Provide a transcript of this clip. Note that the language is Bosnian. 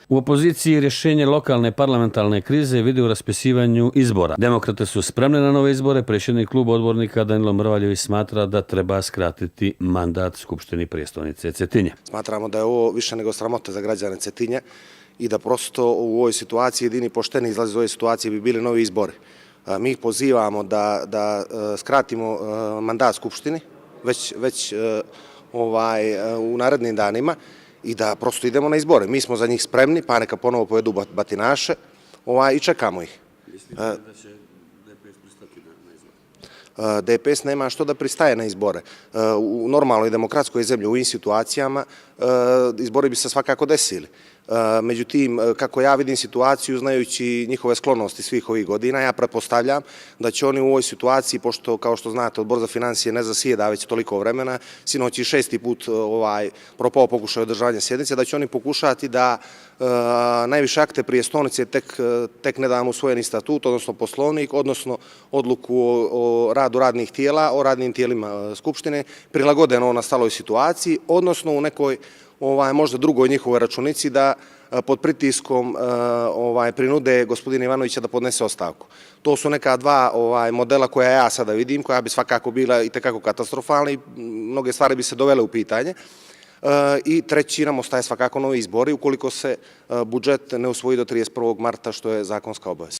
U opoziciji rješenje lokalne parlamentarne krize vidi u raspisivanju izbora. Demokrate su spremne na nove izbore, predsjednik kluba odbornika Danilo Mrvaljević smatra da treba skratiti mandat Skupštini prijestolnice Cetinje. Smatramo da je ovo više nego sramota za građane Cetinje i da prosto u ovoj situaciji jedini pošteni izlaz iz ove situacije bi bili novi izbori. Mi ih pozivamo da skratimo mandat Skupštini već u narednim danima i da prosto idemo na izbore. Mi smo za njih spremni, pa neka ponovo pojedu batinaše i čekamo ih. Mislite da će DPS pristati na izbore? DPS nema što da pristaje na izbore. U normalnoj demokratskoj zemlji, u ovim situacijama, izbori bi se svakako desili. Međutim, kako ja vidim situaciju, znajući njihove sklonosti svih ovih godina, ja pretpostavljam da će oni u ovoj situaciji, pošto, kao što znate, Odbor za financije ne zasjeda već toliko vremena, sinoć i 6. put propao pokušaj održavanja sjednice, da će oni pokušati da najviše akte prijestolnice tek nedavno usvojeni statut, odnosno poslovnik, odnosno odluku o radu radnih tijela, o radnim tijelima Skupštine, prilagode na nastaloj situaciji, odnosno u nekoj možda drugoj njihovoj računici da pod pritiskom prinude gospodina Ivanovića da podnese ostavku. To su neka dva modela koja ja sada vidim, koja bi svakako bila i tekako katastrofalna i mnoge stvari bi se dovele u pitanje. I treći nam ostaje svakako novi izbori ukoliko se budžet ne usvoji do 31. marta, što je zakonska obaveza.